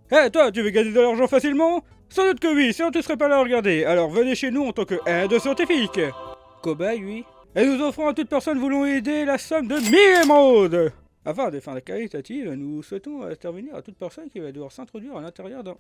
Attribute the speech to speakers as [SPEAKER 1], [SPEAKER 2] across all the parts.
[SPEAKER 1] Eh toi, tu veux gagner de l'argent facilement? Sans doute que oui, sinon tu serais pas là à regarder. Alors venez chez nous en tant que aide scientifique. Cobaye, oui. Et nous offrons à toute personne voulant aider la somme de 1000 émeraudes. Afin des fins qualitatives, nous souhaitons intervenir à toute personne qui va devoir s'introduire à l'intérieur d'un...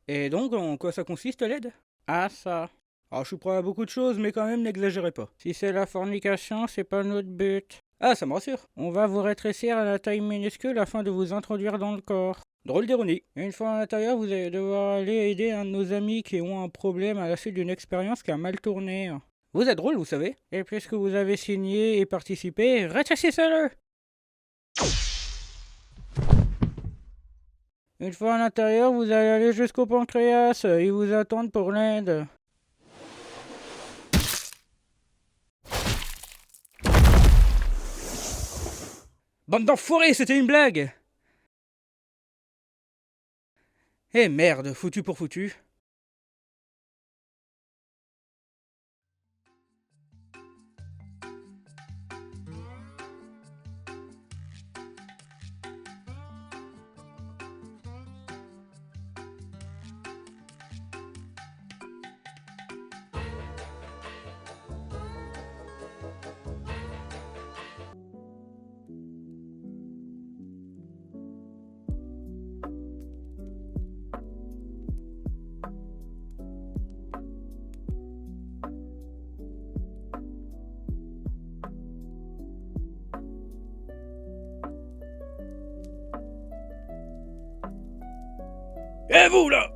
[SPEAKER 1] Et donc, en quoi ça consiste l'aide? Ah ça. Alors je suis prêt à beaucoup de choses, mais quand même n'exagérez pas. Si c'est la fornication, c'est pas notre but. Ah, ça me rassure. On va vous rétrécir à la taille minuscule afin de vous introduire dans le corps. Drôle d'ironie. Une fois à l'intérieur, vous allez devoir aller aider un de nos amis qui ont un problème à la suite d'une expérience qui a mal tourné. Vous êtes drôle, vous savez. Et puisque vous avez signé et participé, rétrécissez-le. Une fois à l'intérieur, vous allez aller jusqu'au pancréas. Ils vous attendent pour l'aide. Bande d'enfoirés, c'était une blague. Eh merde, foutu pour foutu.
[SPEAKER 2] Eh vous là!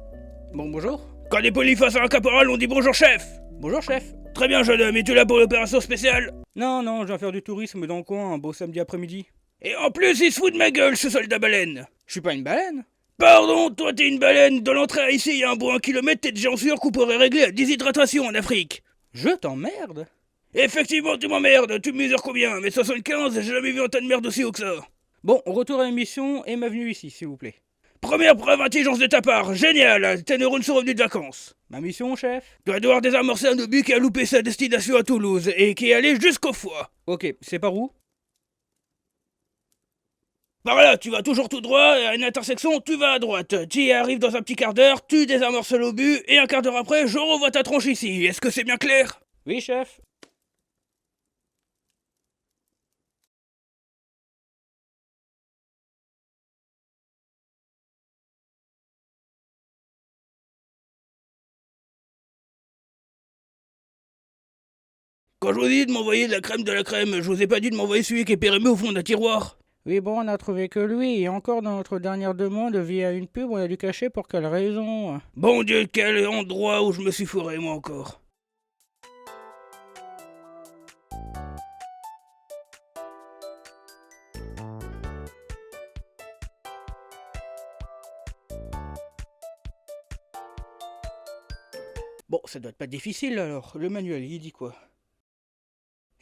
[SPEAKER 1] Bon, bonjour.
[SPEAKER 2] Quand des polis face à un caporal, on dit bonjour chef!
[SPEAKER 1] Bonjour, chef.
[SPEAKER 2] Très bien jeune homme, es-tu là pour l'opération spéciale?
[SPEAKER 1] Non, non, je viens faire du tourisme dans le coin un beau samedi après-midi.
[SPEAKER 2] Et en plus il se fout de ma gueule ce soldat baleine!
[SPEAKER 1] Je suis pas une baleine.
[SPEAKER 2] Pardon, toi t'es une baleine, dans l'entrée ici il y a un beau 1 kilomètre, t'es déjà en sueur qu'on pourrait régler la déshydratation en Afrique!
[SPEAKER 1] Je t'emmerde.
[SPEAKER 2] Effectivement tu m'emmerdes, tu mesures combien? 1m75, j'ai jamais vu un tas de merde aussi haut que ça!
[SPEAKER 1] Bon, retour à l'émission et ma venue ici, s'il vous plaît.
[SPEAKER 2] Première preuve intelligence de ta part, génial! Tes neurones sont revenus de vacances!
[SPEAKER 1] Ma mission, chef?
[SPEAKER 2] Tu vas devoir désamorcer un obus qui a loupé sa destination à Toulouse et qui est allé jusqu'au foie!
[SPEAKER 1] Ok, c'est par où?
[SPEAKER 2] Par là, tu vas toujours tout droit, et à une intersection, tu vas à droite. Tu y arrives dans un petit quart d'heure, tu désamorces l'obus, et un quart d'heure après, je revois ta tronche ici. Est-ce que c'est bien clair?
[SPEAKER 1] Oui, chef.
[SPEAKER 2] Quand je vous ai dit de m'envoyer de la crème, je vous ai pas dit de m'envoyer celui qui est périmé au fond d'un tiroir.
[SPEAKER 1] Oui, bon, on n'a trouvé que lui, et encore dans notre dernière demande, via une pub, on a dû cacher pour quelle raison.
[SPEAKER 2] Bon Dieu, quel endroit où je me suis fourré, moi encore.
[SPEAKER 1] Bon, ça doit pas difficile alors. Le manuel, il dit quoi?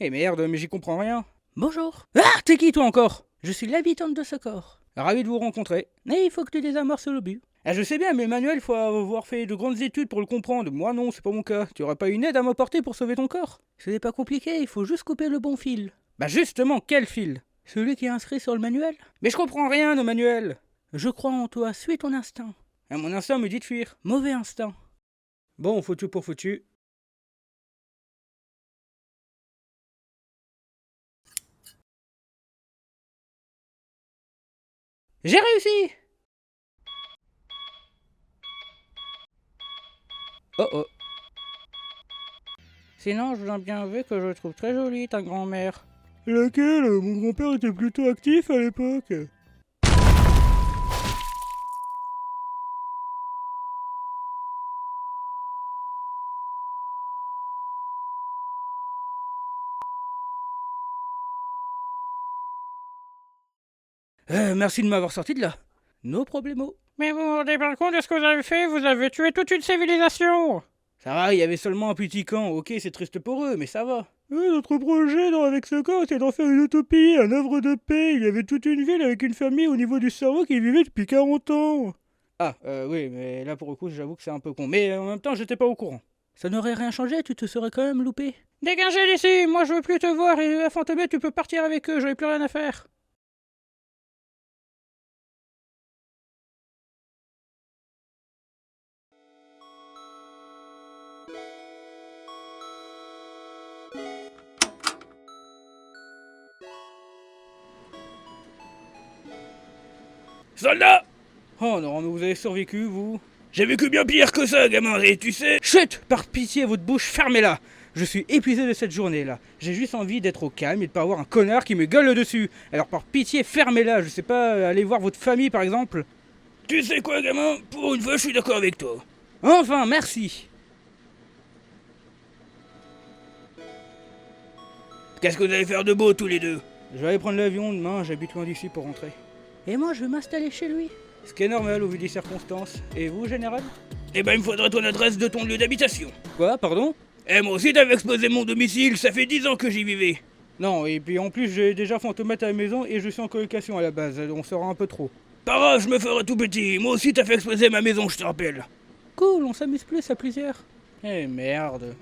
[SPEAKER 1] Eh merde, mais j'y comprends rien. Bonjour. Ah, t'es qui toi encore? Je suis l'habitante de ce corps. Ravi de vous rencontrer. Mais il faut que tu désamorces l'obus. Ah, je sais bien, mais le manuel, faut avoir fait de grandes études pour le comprendre. Moi non, c'est pas mon cas. Tu aurais pas une aide à m'apporter pour sauver ton corps? Ce n'est pas compliqué, il faut juste couper le bon fil. Bah justement, quel fil? Celui qui est inscrit sur le manuel. Mais je comprends rien au manuel. Je crois en toi, suis ton instinct. Ah, mon instinct me dit de fuir. Mauvais instinct. Bon, foutu pour foutu. J'ai réussi! Oh oh. Sinon, je vous ai bien vu que je trouve très jolie ta grand-mère. Laquelle? Mon grand-père était plutôt actif à l'époque. Merci de m'avoir sorti de là. No problemo. Mais vous vous rendez pas compte de ce que vous avez fait? Vous avez tué toute une civilisation! Ça va, il y avait seulement un petit camp. Ok, c'est triste pour eux, mais ça va. Notre projet avec ce camp, c'est d'en faire une utopie, un œuvre de paix. Il y avait toute une ville avec une famille au niveau du cerveau qui vivait depuis 40 ans. Ah, oui, mais là pour le coup, j'avoue que c'est un peu con. Mais en même temps, j'étais pas au courant. Ça n'aurait rien changé, tu te serais quand même loupé. Dégagez d'ici, moi je veux plus te voir et la Fantomé, tu peux partir avec eux, j'avais plus rien à faire.
[SPEAKER 2] Soldat!
[SPEAKER 1] Oh non, mais vous avez survécu, vous.
[SPEAKER 2] J'ai vécu bien pire que ça, gamin, et tu sais...
[SPEAKER 1] Chut! Par pitié, votre bouche, fermez-la! Je suis épuisé de cette journée-là. J'ai juste envie d'être au calme et de pas avoir un connard qui me gueule dessus. Alors par pitié, fermez-la. Je sais pas, allez voir votre famille par exemple.
[SPEAKER 2] Tu sais quoi, gamin? Pour une fois, je suis d'accord avec toi.
[SPEAKER 1] Enfin, merci.
[SPEAKER 2] Qu'est-ce que vous allez faire de beau, tous les deux?
[SPEAKER 1] Je vais aller prendre l'avion demain, j'habite loin d'ici pour rentrer. Et moi, je vais m'installer chez lui. Ce qui est normal au vu des circonstances. Et vous, général?
[SPEAKER 2] Eh ben, il me faudrait ton adresse de ton lieu d'habitation.
[SPEAKER 1] Quoi, pardon?
[SPEAKER 2] Eh, moi aussi, t'avais explosé mon domicile, ça fait 10 ans que j'y vivais.
[SPEAKER 1] Non, et puis en plus, j'ai déjà fantomate à la maison et je suis en colocation à la base, on sera un peu trop.
[SPEAKER 2] Pas grave, je me ferai tout petit. Moi aussi, t'as fait exploser ma maison, je te rappelle.
[SPEAKER 1] Cool, on s'amuse plus à plusieurs. Eh merde.